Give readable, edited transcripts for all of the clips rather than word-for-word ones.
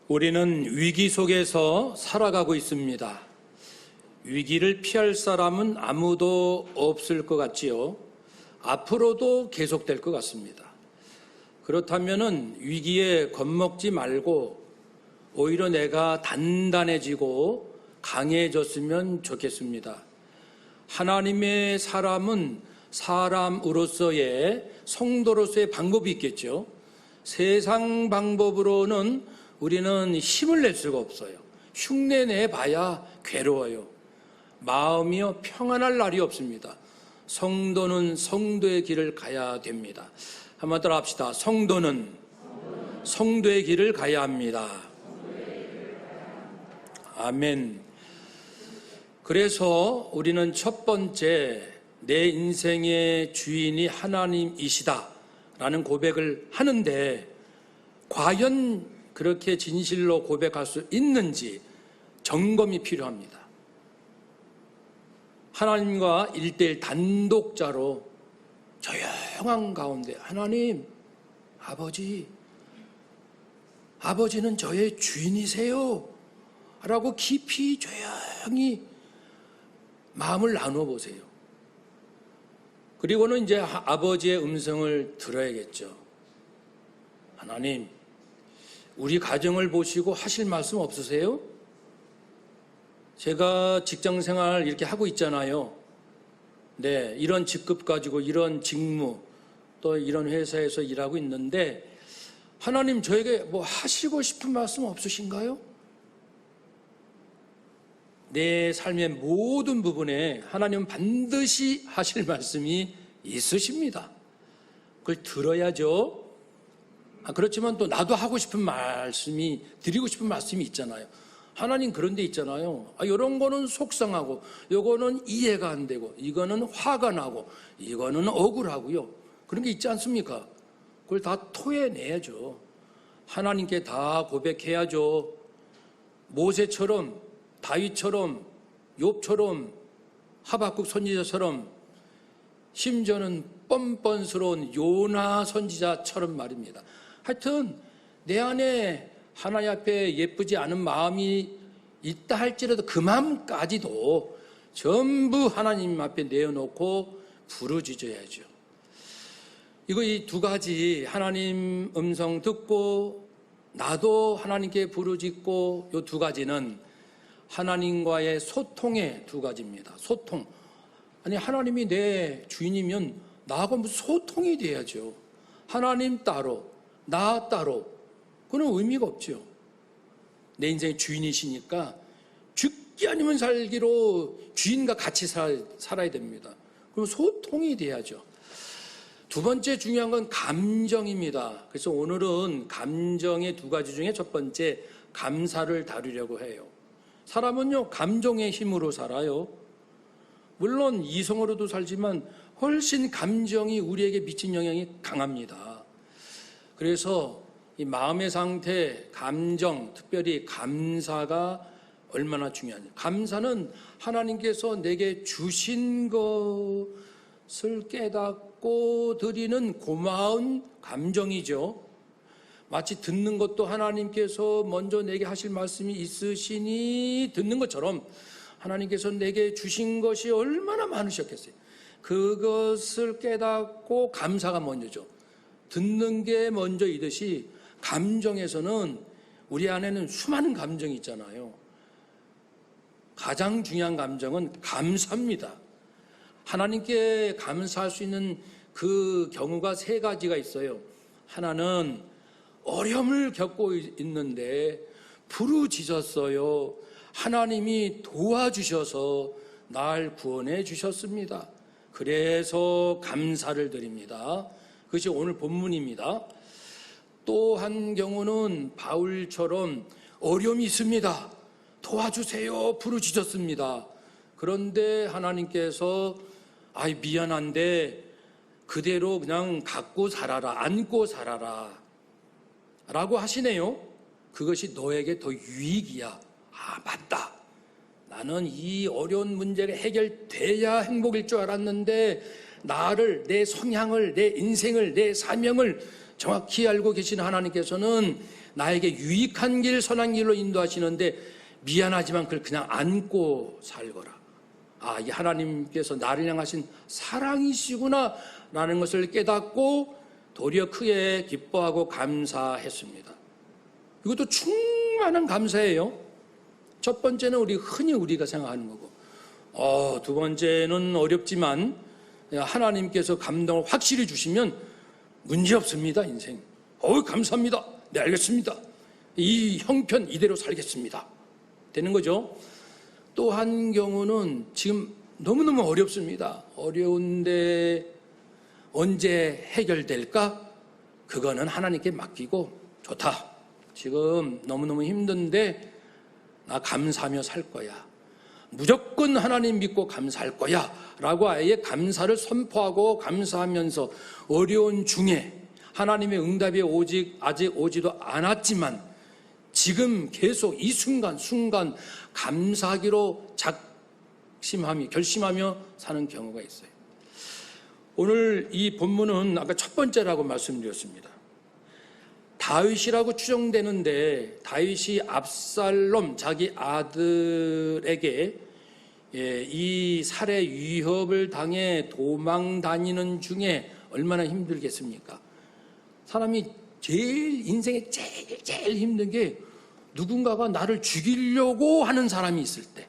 우리는 위기 속에서 살아가고 있습니다. 위기를 피할 사람은 아무도 없을 것 같지요. 앞으로도 계속될 것 같습니다. 그렇다면 위기에 겁먹지 말고 오히려 내가 단단해지고 강해졌으면 좋겠습니다. 하나님의 사람은 사람으로서의 성도로서의 방법이 있겠죠. 세상 방법으로는 우리는 힘을 낼 수가 없어요. 흉내 내봐야 괴로워요. 마음이요 평안할 날이 없습니다. 성도는 성도의 길을 가야 됩니다. 한번 따라 합시다. 성도는 성도의 길을 가야 합니다. 아멘. 그래서 우리는 첫 번째 내 인생의 주인이 하나님이시다 라는 고백을 하는데 과연 그렇게 진실로 고백할 수 있는지 점검이 필요합니다. 하나님과 1:1 단독자로 조용한 가운데 하나님, 아버지는 저의 주인이세요 라고 깊이 조용히 마음을 나누어 보세요. 그리고는 이제 아버지의 음성을 들어야겠죠. 하나님, 우리 가정을 보시고 하실 말씀 없으세요? 제가 직장생활 이렇게 하고 있잖아요. 네, 이런 직급 가지고 이런 직무 또 이런 회사에서 일하고 있는데 하나님 저에게 뭐 하시고 싶은 말씀 없으신가요? 내 삶의 모든 부분에 하나님은 반드시 하실 말씀이 있으십니다. 그걸 들어야죠. 그렇지만 또 나도 하고 싶은 말씀이, 드리고 싶은 말씀이 있잖아요. 하나님 그런 데 있잖아요. 이런 거는 속상하고, 이거는 이해가 안 되고, 이거는 화가 나고, 이거는 억울하고요. 그런 게 있지 않습니까? 그걸 다 토해내야죠. 하나님께 다 고백해야죠. 모세처럼, 다윗처럼, 욥처럼, 하박국 선지자처럼, 심지어는 뻔뻔스러운 요나 선지자처럼 말입니다. 하여튼 내 안에 하나님 앞에 예쁘지 않은 마음이 있다 할지라도 그 마음까지도 전부 하나님 앞에 내어놓고 부르짖어야죠. 이 두 가지, 하나님 음성 듣고 나도 하나님께 부르짖고, 이 두 가지는 하나님과의 소통의 두 가지입니다. 소통. 아니, 하나님이 내 주인이면 나하고 무슨 소통이 돼야죠. 하나님 따로, 나 따로. 그건 의미가 없죠. 내 인생의 주인이시니까 죽기 아니면 살기로 주인과 같이 살아야 됩니다. 그럼 소통이 돼야죠. 두 번째 중요한 건 감정입니다. 그래서 오늘은 감정의 두 가지 중에 첫 번째, 감사를 다루려고 해요. 사람은요, 감정의 힘으로 살아요. 물론 이성으로도 살지만 훨씬 감정이 우리에게 미친 영향이 강합니다. 그래서 이 마음의 상태, 감정, 특별히 감사가 얼마나 중요한지. 감사는 하나님께서 내게 주신 것을 깨닫고 드리는 고마운 감정이죠. 마치 듣는 것도 하나님께서 먼저 내게 하실 말씀이 있으시니 듣는 것처럼 하나님께서 내게 주신 것이 얼마나 많으셨겠어요. 그것을 깨닫고 감사가 먼저죠. 듣는 게 먼저이듯이 감정에서는 우리 안에는 수많은 감정이 있잖아요. 가장 중요한 감정은 감사입니다. 하나님께 감사할 수 있는 그 경우가 세 가지가 있어요. 하나는 어려움을 겪고 있는데 부르짖었어요. 하나님이 도와주셔서 날 구원해 주셨습니다. 그래서 감사를 드립니다. 그것이 오늘 본문입니다. 또 한 경우는 바울처럼 어려움이 있습니다. 도와주세요. 부르짖었습니다. 그런데 하나님께서 미안한데 그대로 그냥 갖고 살아라, 안고 살아라 라고 하시네요. 그것이 너에게 더 유익이야. 맞다. 나는 이 어려운 문제가 해결돼야 행복일 줄 알았는데 나를, 내 성향을, 내 인생을, 내 사명을 정확히 알고 계신 하나님께서는 나에게 유익한 길, 선한 길로 인도하시는데 미안하지만 그걸 그냥 안고 살거라. 아, 이 하나님께서 나를 향하신 사랑이시구나 라는 것을 깨닫고 도리어 크게 기뻐하고 감사했습니다. 이것도 충만한 감사예요. 첫 번째는 흔히 우리가 생각하는 거고, 두 번째는 어렵지만 하나님께서 감동을 확실히 주시면 문제 없습니다, 인생. 감사합니다. 네, 알겠습니다. 이 형편 이대로 살겠습니다. 되는 거죠. 또 한 경우는 지금 너무너무 어렵습니다. 어려운데 언제 해결될까? 그거는 하나님께 맡기고, 좋다. 지금 너무너무 힘든데 나 감사하며 살 거야. 무조건 하나님 믿고 감사할 거야 라고 아예 감사를 선포하고 감사하면서 어려운 중에 하나님의 응답이 아직 오지도 않았지만 지금 계속 이 순간 감사하기로 결심하며 사는 경우가 있어요. 오늘 이 본문은 아까 첫 번째라고 말씀드렸습니다. 다윗이라고 추정되는데 다윗이 압살롬 자기 아들에게 이 살해 위협을 당해 도망 다니는 중에 얼마나 힘들겠습니까? 사람이 인생에 제일 힘든 게 누군가가 나를 죽이려고 하는 사람이 있을 때,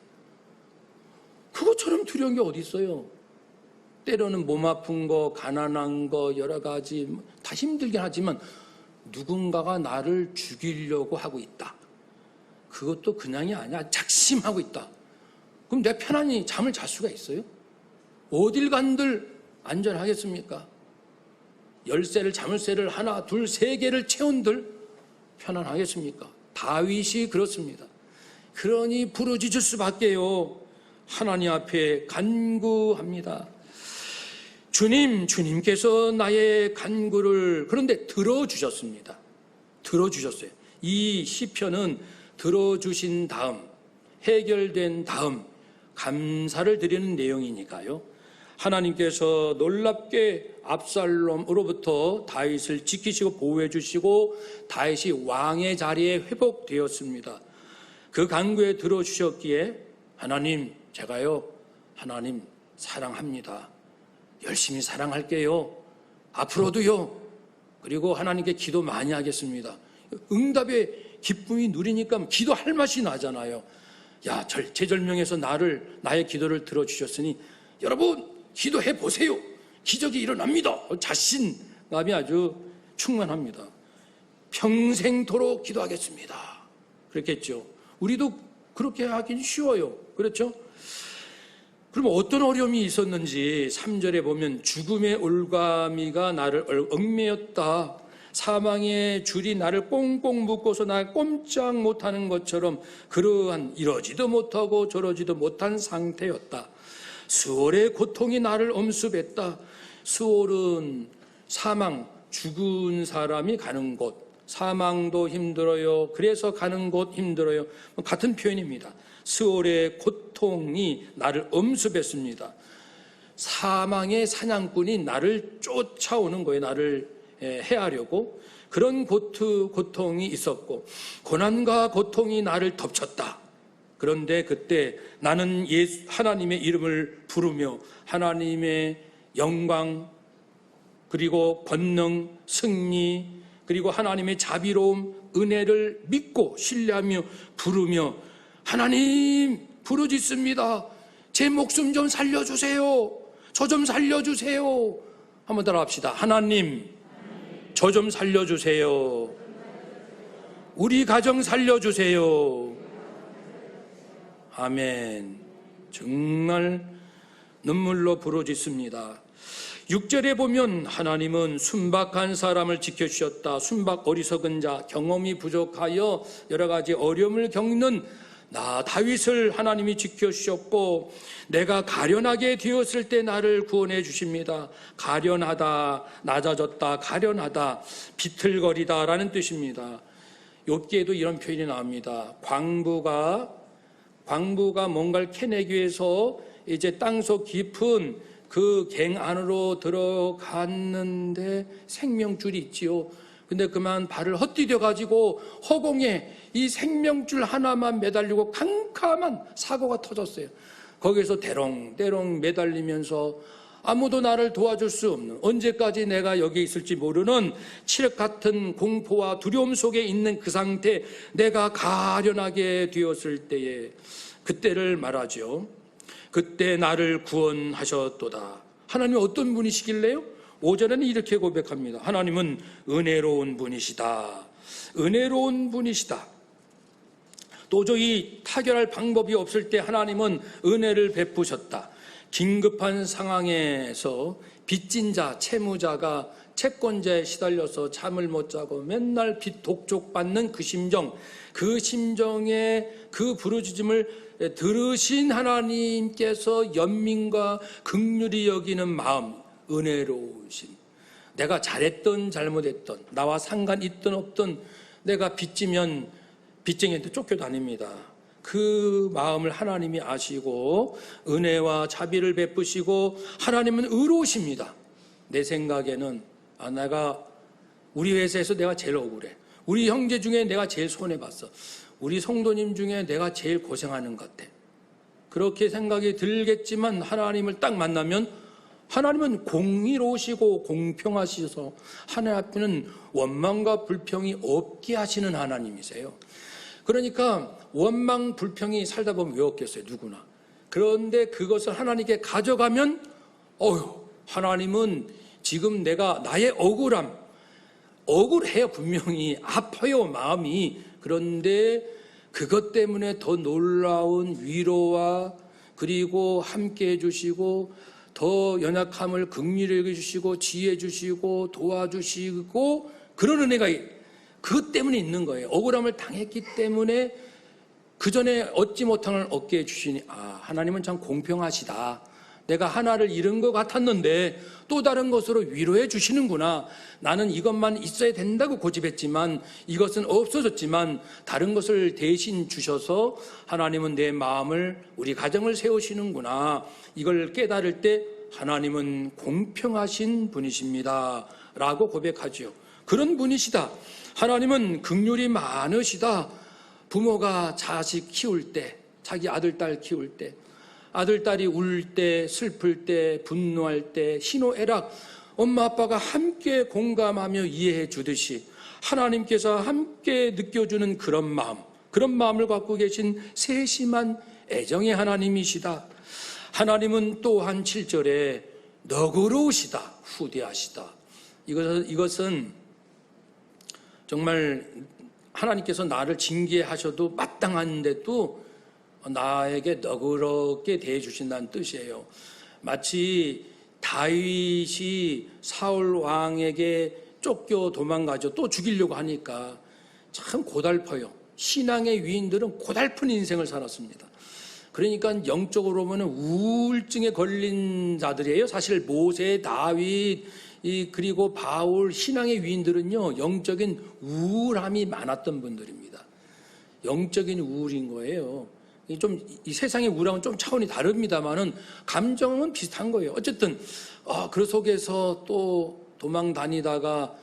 그것처럼 두려운 게 어디 있어요? 때로는 몸 아픈 거, 가난한 거, 여러 가지 다 힘들긴 하지만 누군가가 나를 죽이려고 하고 있다. 그것도 그냥이 아니야. 작심하고 있다. 그럼 내가 편안히 잠을 잘 수가 있어요? 어딜 간들 안전하겠습니까? 열쇠를, 자물쇠를 하나, 둘, 세 개를 채운들 편안하겠습니까? 다윗이 그렇습니다. 그러니 부르짖을 수밖에요. 하나님 앞에 간구합니다. 주님께서 나의 간구를 그런데 들어주셨습니다. 들어주셨어요. 이 시편은 들어주신 다음, 해결된 다음 감사를 드리는 내용이니까요. 하나님께서 놀랍게 압살롬으로부터 다윗을 지키시고 보호해 주시고 다윗이 왕의 자리에 회복되었습니다. 그 간구에 들어주셨기에 제가요 하나님 사랑합니다. 열심히 사랑할게요. 앞으로도요. 그리고 하나님께 기도 많이 하겠습니다. 응답의 기쁨이 누리니까 기도할 맛이 나잖아요. 야, 절체절명해서 나의 기도를 들어주셨으니 여러분 기도해 보세요. 기적이 일어납니다. 자신감이 아주 충만합니다. 평생토록 기도하겠습니다. 그렇겠죠. 우리도 그렇게 하긴 쉬워요. 그렇죠? 그럼 어떤 어려움이 있었는지 3절에 보면 죽음의 올가미가 나를 얽매였다. 사망의 줄이 나를 꽁꽁 묶어서 날 꼼짝 못하는 것처럼 그러한 이러지도 못하고 저러지도 못한 상태였다. 수월의 고통이 나를 엄습했다. 수월은 사망, 죽은 사람이 가는 곳, 사망도 힘들어요. 그래서 가는 곳 힘들어요. 같은 표현입니다. 수월의 고통이 나를 엄습했습니다. 사망의 사냥꾼이 나를 쫓아오는 거예요. 나를 해하려고. 그런 고통이 있었고 고난과 고통이 나를 덮쳤다. 그런데 그때 나는 하나님의 이름을 부르며 하나님의 영광 그리고 권능, 승리 그리고 하나님의 자비로움, 은혜를 믿고 신뢰하며 부르며 하나님 부르짖습니다. 제 목숨 좀 살려주세요. 저 좀 살려주세요. 한번 따라합시다. 하나님 저 좀 살려주세요. 우리 가정 살려주세요. 아멘. 정말 눈물로 부르짖습니다. 6절에 보면 하나님은 순박한 사람을 지켜주셨다. 순박 어리석은 자, 경험이 부족하여 여러 가지 어려움을 겪는 나 다윗을 하나님이 지켜주셨고 내가 가련하게 되었을 때 나를 구원해 주십니다. 가련하다, 낮아졌다, 가련하다, 비틀거리다 라는 뜻입니다. 욥기에도 이런 표현이 나옵니다. 광부가 뭔가를 캐내기 위해서 이제 땅속 깊은 그 갱 안으로 들어갔는데 생명줄이 있지요. 근데 그만 발을 헛디뎌 가지고 허공에 이 생명줄 하나만 매달리고 캄캄한 사고가 터졌어요. 거기서 대롱대롱 매달리면서 아무도 나를 도와줄 수 없는, 언제까지 내가 여기 있을지 모르는 칠흑 같은 공포와 두려움 속에 있는 그 상태, 내가 가련하게 되었을 때에 그때를 말하죠. 그때 나를 구원하셨도다. 하나님은 어떤 분이시길래요? 5절에는 이렇게 고백합니다. 하나님은 은혜로운 분이시다. 은혜로운 분이시다. 도저히 타결할 방법이 없을 때 하나님은 은혜를 베푸셨다. 긴급한 상황에서 빚진 자, 채무자가 채권자에 시달려서 잠을 못 자고 맨날 빚 독촉받는 그 심정의 그 부르짖음을 들으신 하나님께서 연민과 긍휼히 여기는 마음, 은혜로우신, 내가 잘했던 잘못했던, 나와 상관 있든 없든 내가 빚지면 빚쟁이한테 쫓겨다닙니다. 그 마음을 하나님이 아시고 은혜와 자비를 베푸시고, 하나님은 의로우십니다. 내 생각에는 내가 우리 회사에서 내가 제일 억울해, 우리 형제 중에 내가 제일 손해봤어, 우리 성도님 중에 내가 제일 고생하는 것 같아, 그렇게 생각이 들겠지만 하나님을 딱 만나면 하나님은 공의로우시고 공평하셔서 하나님 앞에는 원망과 불평이 없게 하시는 하나님이세요. 그러니까 원망 불평이 살다 보면 왜 없겠어요, 누구나. 그런데 그것을 하나님께 가져가면 하나님은 지금 내가 나의 억울해요, 분명히 아파요 마음이. 그런데 그것 때문에 더 놀라운 위로와 그리고 함께 해주시고 더 연약함을 긍휼히 여겨주시고 지혜 주시고 도와주시고, 그런 은혜가 그것 때문에 있는 거예요. 억울함을 당했기 때문에 그 전에 얻지 못한 걸 얻게 해주시니, 하나님은 참 공평하시다. 내가 하나를 잃은 것 같았는데 또 다른 것으로 위로해 주시는구나. 나는 이것만 있어야 된다고 고집했지만 이것은 없어졌지만 다른 것을 대신 주셔서 하나님은 내 마음을, 우리 가정을 세우시는구나. 이걸 깨달을 때 하나님은 공평하신 분이십니다 라고 고백하죠. 그런 분이시다. 하나님은 긍휼이 많으시다. 부모가 자식 키울 때, 자기 아들, 딸 키울 때, 아들, 딸이 울 때, 슬플 때, 분노할 때, 희노애락, 엄마, 아빠가 함께 공감하며 이해해 주듯이 하나님께서 함께 느껴주는 그런 마음을 갖고 계신 세심한 애정의 하나님이시다. 하나님은 또한 7절에 너그러우시다, 후대하시다. 이것은 정말 하나님께서 나를 징계하셔도 마땅한데도 나에게 너그럽게 대해주신다는 뜻이에요. 마치 다윗이 사울 왕에게 쫓겨 도망가죠. 또 죽이려고 하니까 참 고달퍼요. 신앙의 위인들은 고달픈 인생을 살았습니다. 그러니까 영적으로 보면 우울증에 걸린 자들이에요. 사실 모세, 다윗, 그리고 바울, 신앙의 위인들은요, 영적인 우울함이 많았던 분들입니다. 영적인 우울인 거예요. 이 세상의 우울함은 좀 차원이 다릅니다만은 감정은 비슷한 거예요. 어쨌든 그 속에서 또 도망 다니다가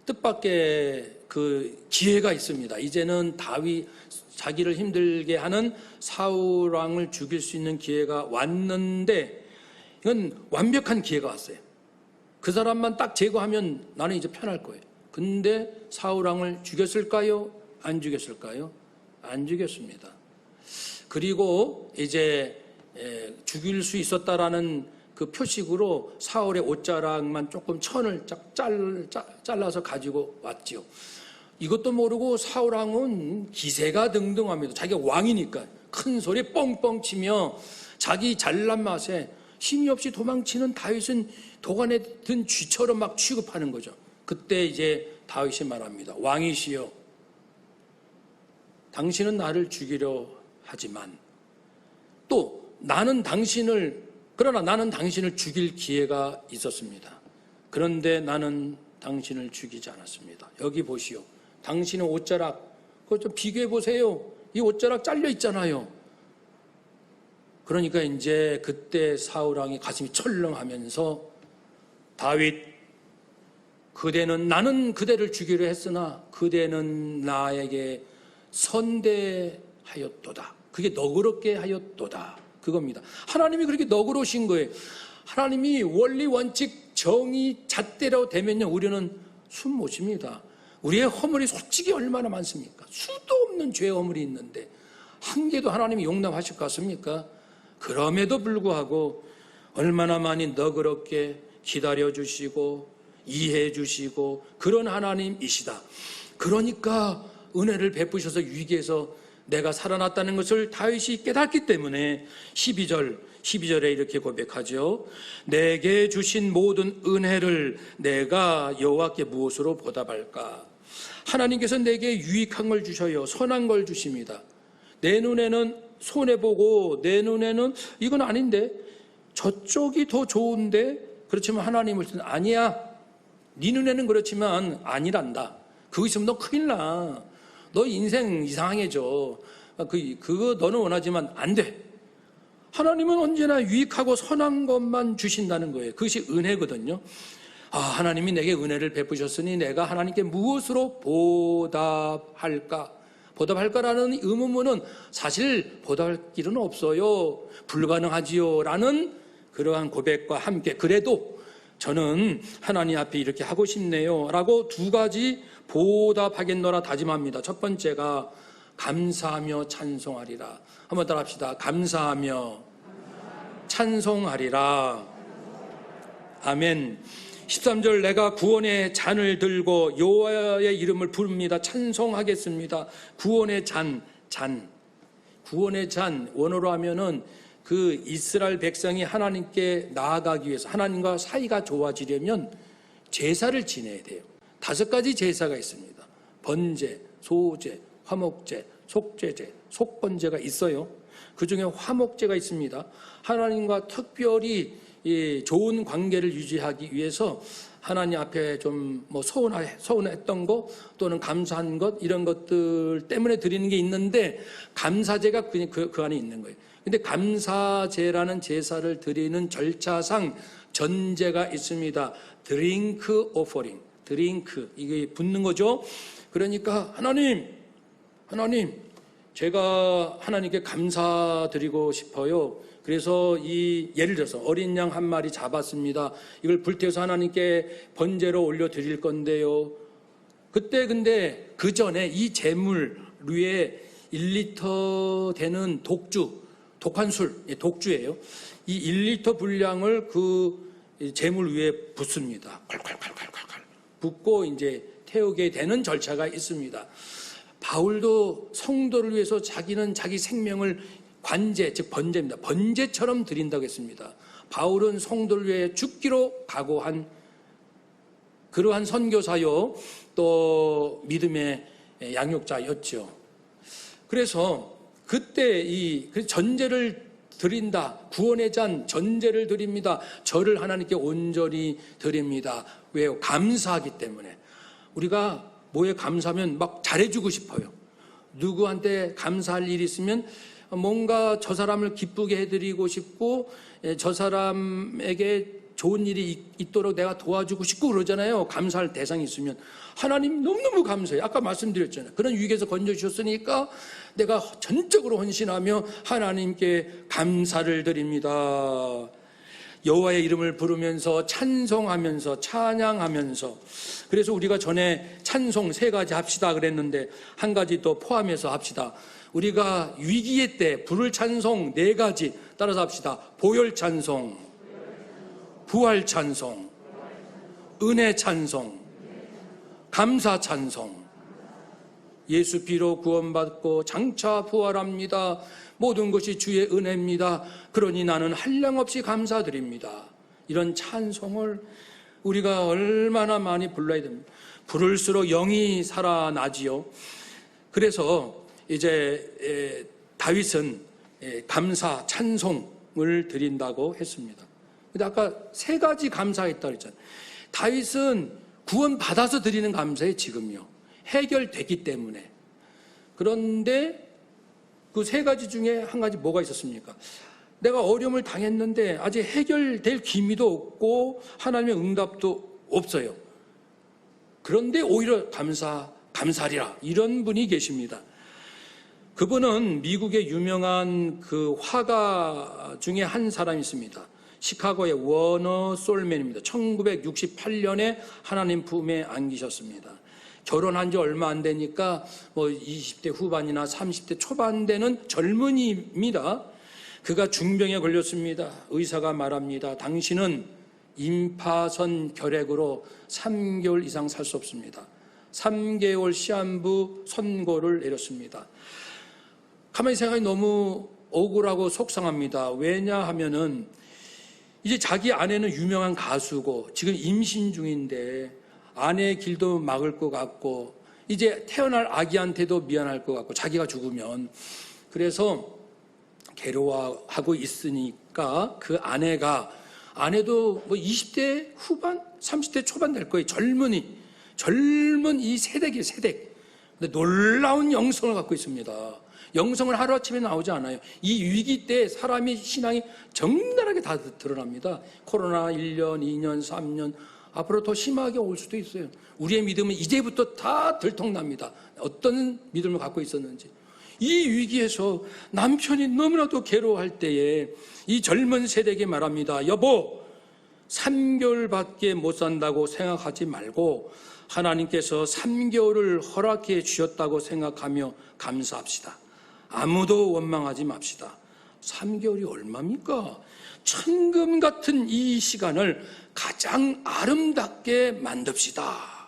뜻밖의 그 기회가 있습니다. 이제는 다윗, 자기를 힘들게 하는 사울 왕을 죽일 수 있는 기회가 왔는데, 이건 완벽한 기회가 왔어요. 그 사람만 딱 제거하면 나는 이제 편할 거예요. 근데 사울 왕을 죽였을까요? 안 죽였을까요? 안 죽였습니다. 그리고 이제 죽일 수 있었다라는 그 표식으로 사울의 옷자락만 조금 천을 잘라서 가지고 왔지요. 이것도 모르고 사울 왕은 기세가 등등합니다. 자기가 왕이니까 큰 소리 뻥뻥 치며 자기 잘난 맛에 힘이 없이 도망치는 다윗은 도관에 든 쥐처럼 막 취급하는 거죠. 그때 이제 다윗이 말합니다. 왕이시여, 당신은 나를 죽이려 하지만 그러나 나는 당신을 죽일 기회가 있었습니다. 그런데 나는 당신을 죽이지 않았습니다. 여기 보시오. 당신의 옷자락, 그거 좀 비교해 보세요. 이 옷자락 잘려 있잖아요. 그러니까 이제 그때 사울 왕이 가슴이 철렁하면서 다윗, 나는 그대를 죽이려 했으나 그대는 나에게 선대하였도다. 그게 너그럽게 하였도다. 그겁니다. 하나님이 그렇게 너그러우신 거예요. 하나님이 원리, 원칙, 정의, 잣대로 되면요, 우리는 숨 못 쉽니다. 우리의 허물이 솔직히 얼마나 많습니까? 수도 없는 죄 허물이 있는데 한 개도 하나님이 용납하실 것 같습니까? 그럼에도 불구하고 얼마나 많이 너그럽게 기다려주시고 이해해주시고 그런 하나님이시다. 그러니까 은혜를 베푸셔서 위기에서 내가 살아났다는 것을 다윗이 깨닫기 때문에 12절에 이렇게 고백하죠. 내게 주신 모든 은혜를 내가 여호와께 무엇으로 보답할까? 하나님께서 내게 유익한 걸 주셔요. 선한 걸 주십니다. 내 눈에는 손해보고 내 눈에는 이건 아닌데 저쪽이 더 좋은데 그렇지만 하나님을 때는 아니야. 네 눈에는 그렇지만 아니란다. 그거 있으면 너 큰일 나. 너 인생 이상해져. 그거 너는 원하지만 안 돼. 하나님은 언제나 유익하고 선한 것만 주신다는 거예요. 그것이 은혜거든요. 하나님이 내게 은혜를 베푸셨으니 내가 하나님께 무엇으로 보답할까? 보답할까라는 의문문은 사실 보답할 길은 없어요. 불가능하지요. 라는 그러한 고백과 함께 그래도 저는 하나님 앞에 이렇게 하고 싶네요. 라고 두 가지 보답하겠노라 다짐합니다. 첫 번째가 감사하며 찬송하리라. 한번 따라 합시다. 감사하며 찬송하리라. 아멘. 13절 내가 구원의 잔을 들고 여호와의 이름을 부릅니다. 찬송하겠습니다. 구원의 잔. 구원의 잔 원어로 하면은 그 이스라엘 백성이 하나님께 나아가기 위해서 하나님과 사이가 좋아지려면 제사를 지내야 돼요. 5가지 제사가 있습니다. 번제, 소제, 화목제, 속죄제, 속번제가 있어요. 그 중에 화목제가 있습니다. 하나님과 특별히 좋은 관계를 유지하기 위해서 하나님 앞에 좀 서운했던 거 또는 감사한 것 이런 것들 때문에 드리는 게 있는데 감사제가 그 안에 있는 거예요. 근데 감사제라는 제사를 드리는 절차상 전제가 있습니다. 드링크 오퍼링. 드링크 이게 붙는 거죠. 그러니까 하나님 제가 하나님께 감사드리고 싶어요. 그래서 예를 들어서 어린 양 한 마리 잡았습니다. 이걸 불태워서 하나님께 번제로 올려드릴 건데요. 그때 근데 그 전에 이 제물 위에 1리터 되는 독한 술, 독주예요. 이 1리터 분량을 그 제물 위에 붓습니다. 콸콸콸콸콸 붓고 이제 태우게 되는 절차가 있습니다. 바울도 성도를 위해서 자기는 자기 생명을 관제, 즉 번제입니다. 번제처럼 드린다고 했습니다. 바울은 성도를 위해 죽기로 각오한 그러한 선교사요, 또 믿음의 양육자였죠. 그래서 그때 그 전제를 드린다. 구원의 잔, 전제를 드립니다. 저를 하나님께 온전히 드립니다. 왜요? 감사하기 때문에. 우리가 뭐에 감사하면 막 잘해주고 싶어요. 누구한테 감사할 일이 있으면 뭔가 저 사람을 기쁘게 해드리고 싶고 저 사람에게 좋은 일이 있도록 내가 도와주고 싶고 그러잖아요. 감사할 대상이 있으면. 하나님 너무너무 감사해요. 아까 말씀드렸잖아요. 그런 위기에서 건져주셨으니까 내가 전적으로 헌신하며 하나님께 감사를 드립니다. 여호와의 이름을 부르면서 찬송하면서 찬양하면서. 그래서 우리가 전에 찬송 3가지 합시다 그랬는데 한 가지 또 포함해서 합시다. 우리가 위기의 때 부를 찬송 4가지 따라서 합시다. 보혈 찬송, 부활 찬송, 은혜 찬송, 감사 찬송. 예수 피로 구원받고 장차 부활합니다. 모든 것이 주의 은혜입니다. 그러니 나는 한량없이 감사드립니다. 이런 찬송을 우리가 얼마나 많이 불러야 됩니다. 부를수록 영이 살아나지요. 그래서 이제 다윗은 감사 찬송을 드린다고 했습니다. 근데 아까 3가지 감사했다고 그랬잖아요. 다윗은 구원받아서 드리는 감사에 지금요. 해결됐기 때문에. 그런데 그 3가지 중에 한 가지 뭐가 있었습니까? 내가 어려움을 당했는데 아직 해결될 기미도 없고 하나님의 응답도 없어요. 그런데 오히려 감사하리라. 이런 분이 계십니다. 그분은 미국의 유명한 그 화가 중에 한 사람이 있습니다. 시카고의 워너 솔맨입니다. 1968년에 하나님 품에 안기셨습니다. 결혼한 지 얼마 안 되니까 뭐 20대 후반이나 30대 초반 되는 젊은이입니다. 그가 중병에 걸렸습니다. 의사가 말합니다. 당신은 임파선 결핵으로 3개월 이상 살 수 없습니다. 3개월 시한부 선고를 내렸습니다. 가만히 생각하니 너무 억울하고 속상합니다. 왜냐하면은 이제 자기 아내는 유명한 가수고 지금 임신 중인데 아내의 길도 막을 것 같고 이제 태어날 아기한테도 미안할 것 같고 자기가 죽으면 그래서 괴로워하고 있으니까 그 아내도 뭐 20대 후반 30대 초반 될 거예요. 젊은 이 세대기 세대. 근데 놀라운 영성을 갖고 있습니다. 영성은 하루아침에 나오지 않아요. 이 위기 때 사람의 신앙이 적나라하게 다 드러납니다. 코로나 1년, 2년, 3년 앞으로 더 심하게 올 수도 있어요. 우리의 믿음은 이제부터 다 들통납니다. 어떤 믿음을 갖고 있었는지. 이 위기에서 남편이 너무나도 괴로워할 때에 이 젊은 세대에게 말합니다. 여보, 3개월밖에 못 산다고 생각하지 말고 하나님께서 3개월을 허락해 주셨다고 생각하며 감사합시다. 아무도 원망하지 맙시다. 3개월이 얼마입니까? 천금 같은 이 시간을 가장 아름답게 만듭시다.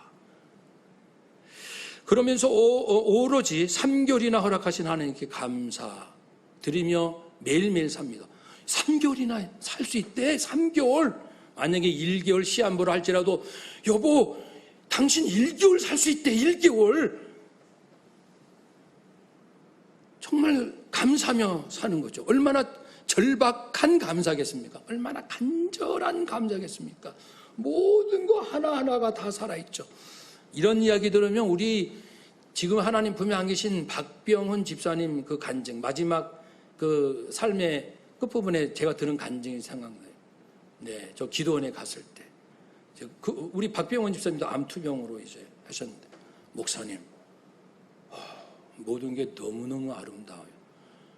그러면서 오로지 3개월이나 허락하신 하나님께 감사드리며 매일매일 삽니다. 3개월이나 살 수 있대. 3개월. 만약에 1개월 시한부를 할지라도 여보, 당신 1개월 살 수 있대. 1개월. 정말 감사하며 사는 거죠. 얼마나 절박한 감사겠습니까? 얼마나 간절한 감사겠습니까? 모든 거 하나하나가 다 살아있죠. 이런 이야기 들으면 우리 지금 하나님 품에 안 계신 박병훈 집사님 그 간증, 마지막 그 삶의 끝부분에 제가 들은 간증이 생각나요. 네, 저 기도원에 갔을 때. 우리 박병훈 집사님도 암투병으로 이제 하셨는데, 목사님, 모든 게 너무너무 아름다워요.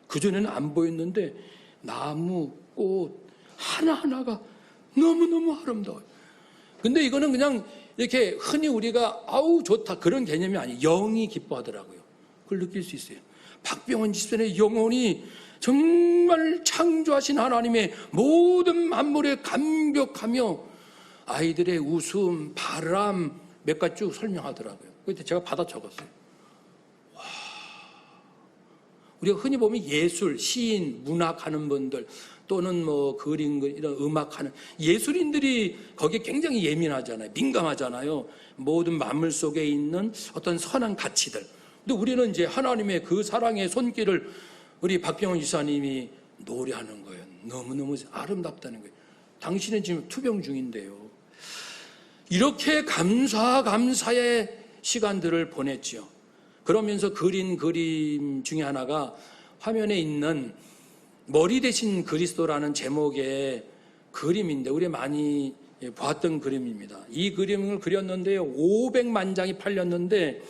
그전에는 안 보였는데 나무, 꽃 하나하나가 너무너무 아름다워요. 근데 이거는 그냥 이렇게 흔히 우리가 아우 좋다 그런 개념이 아니에요. 영이 기뻐하더라고요. 그걸 느낄 수 있어요. 박병원 집사의 영혼이 정말 창조하신 하나님의 모든 만물에 감격하며 아이들의 웃음, 바람 몇 가지 쭉 설명하더라고요. 그때 제가 받아 적었어요. 우리가 흔히 보면 예술, 시인, 문학하는 분들 또는 뭐 그림, 이런 음악하는 예술인들이 거기에 굉장히 예민하잖아요. 민감하잖아요. 모든 만물 속에 있는 어떤 선한 가치들. 근데 우리는 이제 하나님의 그 사랑의 손길을 우리 박병원 지사님이 노래하는 거예요. 너무너무 아름답다는 거예요. 당신은 지금 투병 중인데요. 이렇게 감사의 시간들을 보냈지요. 그러면서 그린 그림 중에 하나가 화면에 있는 머리 대신 그리스도라는 제목의 그림인데 우리 많이 봤던 그림입니다. 이 그림을 그렸는데요. 500만 장이 팔렸는데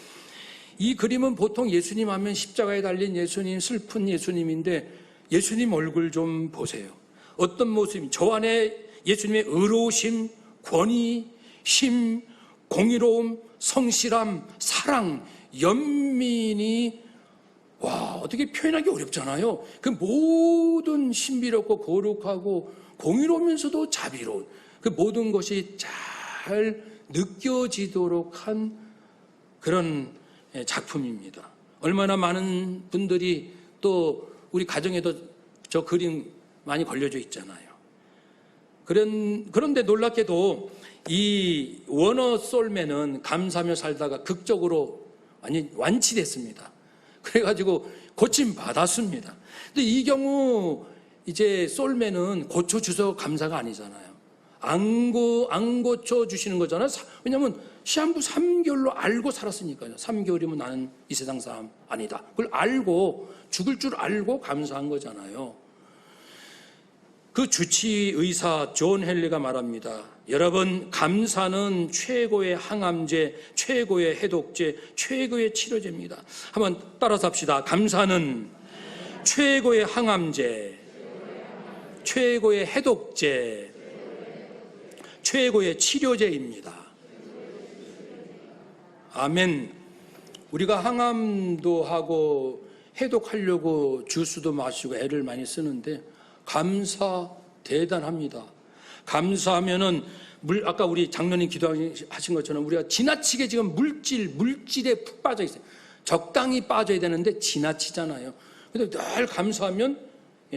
이 그림은 보통 예수님 하면 십자가에 달린 예수님, 슬픈 예수님인데 예수님 얼굴 좀 보세요. 어떤 모습이 저 안에 예수님의 의로우심, 권위, 힘, 공의로움, 성실함, 사랑, 연민이 어떻게 표현하기 어렵잖아요. 그 모든 신비롭고 거룩하고 공의로우면서도 자비로운 그 모든 것이 잘 느껴지도록 한 그런 작품입니다. 얼마나 많은 분들이 또 우리 가정에도 저 그림 많이 걸려져 있잖아요. 그런데 놀랍게도 이 워너 솔맨은 감사하며 살다가 극적으로 완치됐습니다. 그래가지고 고침 받았습니다. 근데 이 경우 이제 솔맨은 고쳐주셔서 감사가 아니잖아요. 안 고쳐 주시는 거잖아요. 왜냐하면 시한부 3개월로 알고 살았으니까요. 3개월이면 나는 이 세상 사람 아니다. 그걸 알고 죽을 줄 알고 감사한 거잖아요. 그 주치의사 존 헨리가 말합니다. 여러분, 감사는 최고의 항암제, 최고의 해독제, 최고의 치료제입니다. 한번 따라서 합시다. 감사는 최고의 항암제, 최고의 해독제, 최고의 치료제입니다. 아멘. 우리가 항암도 하고 해독하려고 주스도 마시고 애를 많이 쓰는데 감사 대단합니다. 감사하면은 아까 우리 장로님 기도하신 것처럼 우리가 지나치게 지금 물질에 푹 빠져 있어요. 적당히 빠져야 되는데 지나치잖아요. 근데 늘 감사하면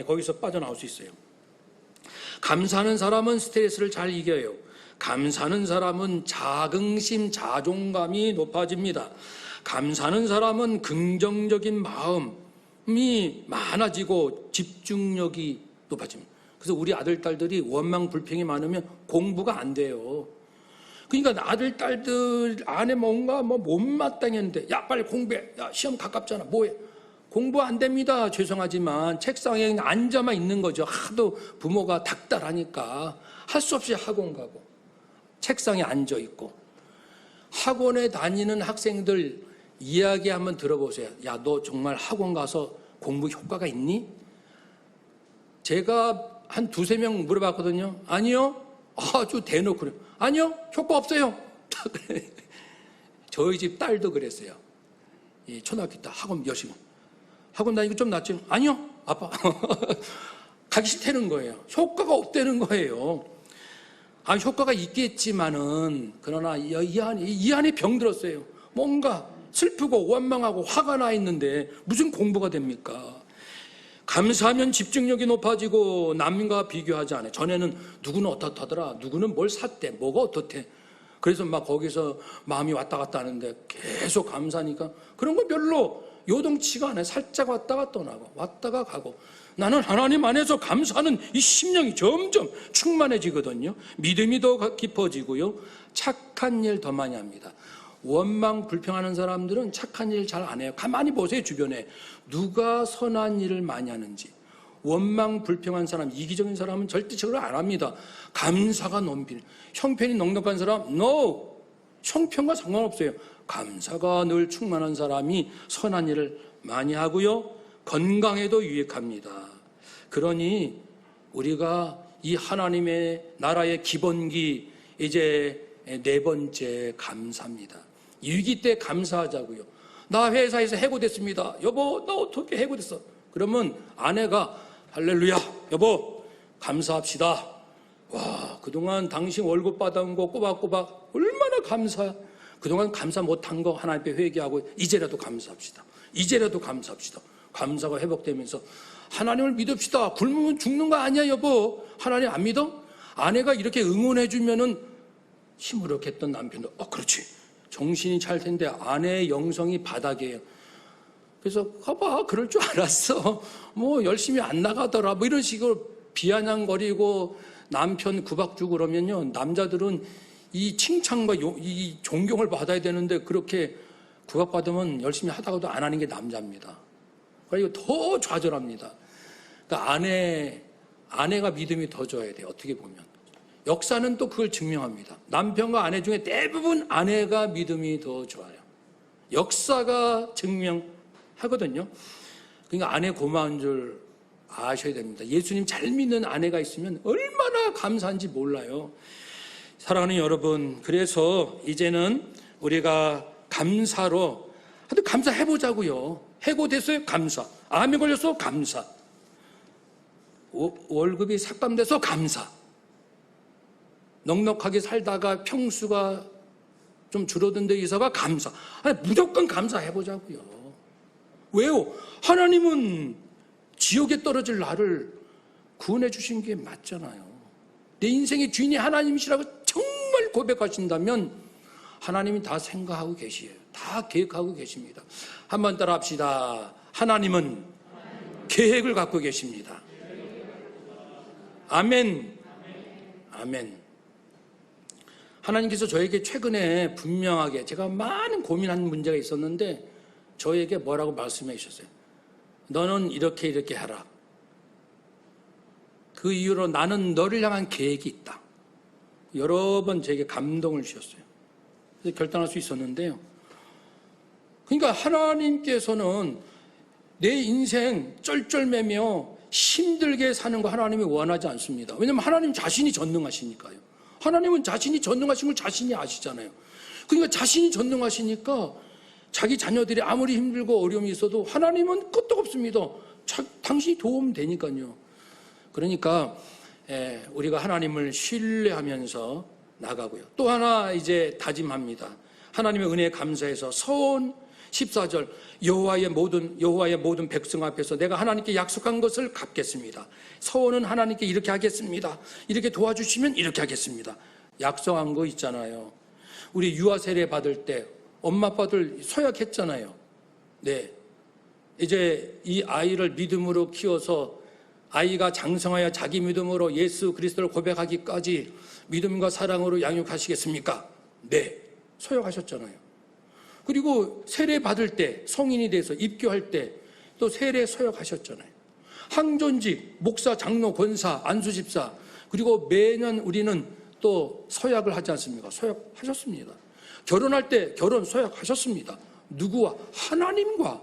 거기서 빠져나올 수 있어요. 감사하는 사람은 스트레스를 잘 이겨요. 감사하는 사람은 자긍심, 자존감이 높아집니다. 감사하는 사람은 긍정적인 마음이 많아지고 집중력이 높아집니다. 그래서 우리 아들, 딸들이 원망, 불평이 많으면 공부가 안 돼요. 그러니까 아들, 딸들 안에 뭔가 못마땅했는데 야 빨리 공부해. 야 시험 가깝잖아. 뭐해? 공부 안 됩니다. 죄송하지만 책상에 앉아만 있는 거죠. 하도 부모가 닥달하니까 할 수 없이 학원 가고 책상에 앉아 있고. 학원에 다니는 학생들 이야기 한번 들어보세요. 야, 너 정말 학원 가서 공부 효과가 있니? 제가 한 두세 명 물어봤거든요. 아니요. 아주 대놓고 그래요. 아니요. 효과 없어요. 저희 집 딸도 그랬어요. 초등학교 때 학원 열심히. 학원 다니고 좀 낫죠? 아니요. 아빠. 가기 싫다는 거예요. 효과가 없다는 거예요. 효과가 있겠지만은, 그러나 이 안에 병들었어요. 뭔가 슬프고 원망하고 화가 나 있는데 무슨 공부가 됩니까? 감사하면 집중력이 높아지고 남과 비교하지 않아요. 전에는 누구는 어떻다더라, 누구는 뭘 샀대, 뭐가 어떻대. 그래서 막 거기서 마음이 왔다 갔다 하는데 계속 감사하니까 그런 거 별로 요동치가 않아요. 살짝 왔다가 떠나고 왔다가 가고. 나는 하나님 안에서 감사하는 이 심령이 점점 충만해지거든요. 믿음이 더 깊어지고요. 착한 일 더 많이 합니다. 원망 불평하는 사람들은 착한 일 잘 안 해요. 가만히 보세요. 주변에 누가 선한 일을 많이 하는지. 원망 불평한 사람, 이기적인 사람은 절대 저걸 안 합니다. 감사가 넘비는, 형편이 넉넉한 사람 no, 형편과 상관없어요. 감사가 늘 충만한 사람이 선한 일을 많이 하고요. 건강에도 유익합니다. 그러니 우리가 이 하나님의 나라의 기본기, 이제 네 번째 감사입니다. 위기 때 감사하자고요. 나 회사에서 해고됐습니다. 여보, 나 어떻게 해고됐어? 그러면 아내가 할렐루야, 여보 감사합시다. 와, 그동안 당신 월급 받아온 거 꼬박꼬박 얼마나 감사. 그동안 감사 못한 거 하나님 앞에 회개하고 이제라도 감사합시다. 이제라도 감사합시다. 감사가 회복되면서 하나님을 믿읍시다. 굶으면 죽는 거 아니야, 여보. 하나님 안 믿어? 아내가 이렇게 응원해 주면은 힘을 얻겠던 남편도 그렇지, 정신이 찰 텐데 아내의 영성이 바닥이에요. 그래서 봐봐, 그럴 줄 알았어. 뭐 열심히 안 나가더라. 뭐 이런 식으로 비아냥거리고 남편 구박 주고 그러면요, 남자들은 이 칭찬과 이 존경을 받아야 되는데 그렇게 구박받으면 열심히 하다가도 안 하는 게 남자입니다. 그러니까 더 좌절합니다. 그러니까 아내가 믿음이 더 좋아야 돼요. 어떻게 보면 역사는 또 그걸 증명합니다. 남편과 아내 중에 대부분 아내가 믿음이 더 좋아요. 역사가 증명하거든요. 그러니까 아내 고마운 줄 아셔야 됩니다. 예수님 잘 믿는 아내가 있으면 얼마나 감사한지 몰라요. 사랑하는 여러분, 그래서 이제는 우리가 감사로 하여튼 감사해보자고요. 해고됐어요? 감사. 암에 걸렸어? 감사. 월급이 삭감돼서 감사. 넉넉하게 살다가 평수가 좀 줄어든 데 있어가 감사. 무조건 감사해보자고요. 왜요? 하나님은 지옥에 떨어질 나를 구원해 주신 게 맞잖아요. 내 인생의 주인이 하나님이시라고 정말 고백하신다면 하나님이 다 생각하고 계시에요. 다 계획하고 계십니다. 한번 따라 합시다. 하나님은 계획을 갖고 계십니다. 아멘. 아멘. 하나님께서 저에게 최근에 분명하게, 제가 많은 고민한 문제가 있었는데 저에게 뭐라고 말씀해 주셨어요? 너는 이렇게 하라. 그 이유로 나는 너를 향한 계획이 있다. 여러 번 제게 감동을 주셨어요. 그래서 결단할 수 있었는데요. 그러니까 하나님께서는 내 인생 쩔쩔매며 힘들게 사는 거 하나님이 원하지 않습니다. 왜냐하면 하나님 자신이 전능하시니까요. 하나님은 자신이 전능하신 걸 자신이 아시잖아요. 그러니까 자신이 전능하시니까 자기 자녀들이 아무리 힘들고 어려움이 있어도 하나님은 끄떡없습니다. 당신이 도움 되니까요. 그러니까 우리가 하나님을 신뢰하면서 나가고요. 또 하나 이제 다짐합니다. 하나님의 은혜에 감사해서 서온 14절 여호와의 모든 백성 앞에서 내가 하나님께 약속한 것을 갚겠습니다. 서원은 하나님께 이렇게 하겠습니다. 이렇게 도와주시면 이렇게 하겠습니다. 약속한 거 있잖아요. 우리 유아 세례 받을 때 엄마 아빠들 서약했잖아요. 네, 이제 이 아이를 믿음으로 키워서 아이가 장성하여 자기 믿음으로 예수 그리스도를 고백하기까지 믿음과 사랑으로 양육하시겠습니까? 네, 서약하셨잖아요. 그리고 세례 받을 때, 성인이 돼서 입교할 때 또 세례 서약하셨잖아요. 항존직, 목사, 장로, 권사, 안수집사, 그리고 매년 우리는 또 서약을 하지 않습니까? 서약하셨습니다. 결혼할 때 결혼 서약하셨습니다. 누구와? 하나님과.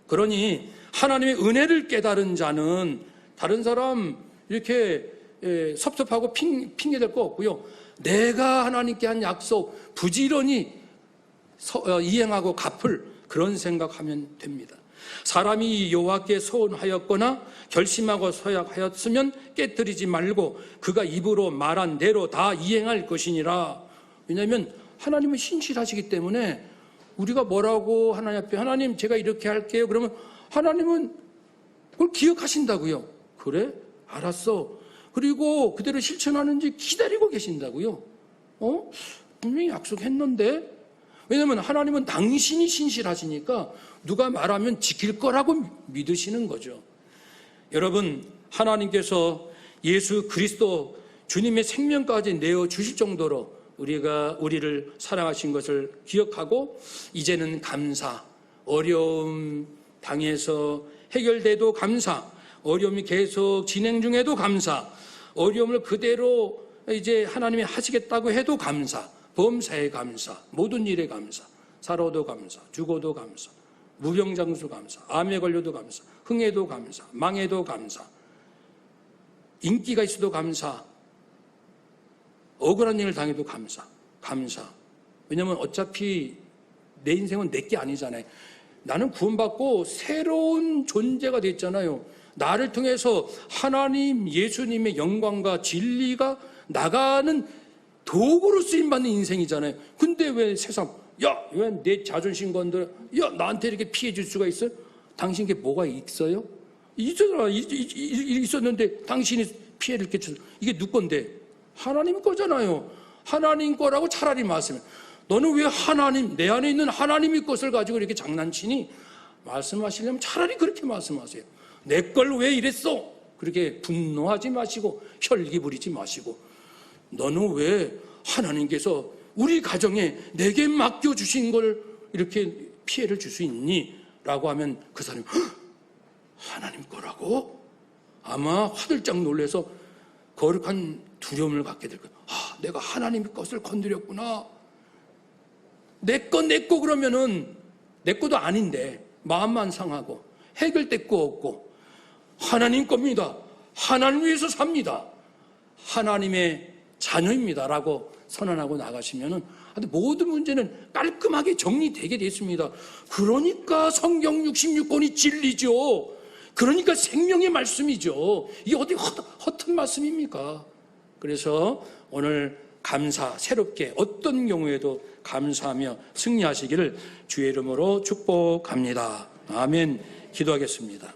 그러니 하나님의 은혜를 깨달은 자는 다른 사람 이렇게 섭섭하고 핑계댈 거 없고요. 내가 하나님께 한 약속 부지런히 이행하고 갚을 그런 생각하면 됩니다. 사람이 여호와께 서원하였거나 결심하고 서약하였으면 깨뜨리지 말고 그가 입으로 말한 대로 다 이행할 것이니라. 왜냐하면 하나님은 신실하시기 때문에 우리가 뭐라고 하나님 앞에 하나님 제가 이렇게 할게요. 그러면 하나님은 그걸 기억하신다고요. 그래? 알았어. 그리고 그대로 실천하는지 기다리고 계신다고요. 분명히 약속했는데. 왜냐하면 하나님은 당신이 신실하시니까 누가 말하면 지킬 거라고 믿으시는 거죠. 여러분, 하나님께서 예수 그리스도 주님의 생명까지 내어주실 정도로 우리를 사랑하신 것을 기억하고 이제는 감사, 어려움 당해서 해결돼도 감사, 어려움이 계속 진행 중에도 감사, 어려움을 그대로 이제 하나님이 하시겠다고 해도 감사, 범사에 감사, 모든 일에 감사, 살아도 감사, 죽어도 감사, 무병장수 감사, 암에 걸려도 감사, 흥해도 감사, 망해도 감사, 인기가 있어도 감사, 억울한 일을 당해도 감사. 왜냐하면 어차피 내 인생은 내게 아니잖아요. 나는 구원받고 새로운 존재가 됐잖아요. 나를 통해서 하나님 예수님의 영광과 진리가 나가는 도구로 쓰임받는 인생이잖아요. 근데 왜 세상 왜 내 자존심 건드려? 나한테 이렇게 피해 줄 수가 있어요? 당신께 뭐가 있어요? 있었는데 당신이 피해를 이렇게 줬어요. 이게 누구 건데? 하나님 거잖아요. 하나님 거라고 차라리 말씀해. 너는 왜 내 안에 있는 하나님의 것을 가지고 이렇게 장난치니? 말씀하시려면 차라리 그렇게 말씀하세요. 내 걸 왜 이랬어? 그렇게 분노하지 마시고 혈기 부리지 마시고 너는 왜 하나님께서 우리 가정에 내게 맡겨주신 걸 이렇게 피해를 줄 수 있니? 라고 하면 그 사람이 하나님 거라고? 아마 화들짝 놀라서 거룩한 두려움을 갖게 될 거예요. 내가 하나님의 것을 건드렸구나. 내 거 그러면은 내 거도 아닌데 마음만 상하고 해결될 거 없고 하나님 겁니다. 하나님 위해서 삽니다. 하나님의 자녀입니다라고 선언하고 나가시면은 모든 문제는 깔끔하게 정리되게 됐습니다. 그러니까 성경 66권이 진리죠. 그러니까 생명의 말씀이죠. 이게 어디 허튼 말씀입니까? 그래서 오늘 감사, 새롭게 어떤 경우에도 감사하며 승리하시기를 주의 이름으로 축복합니다. 아멘. 기도하겠습니다.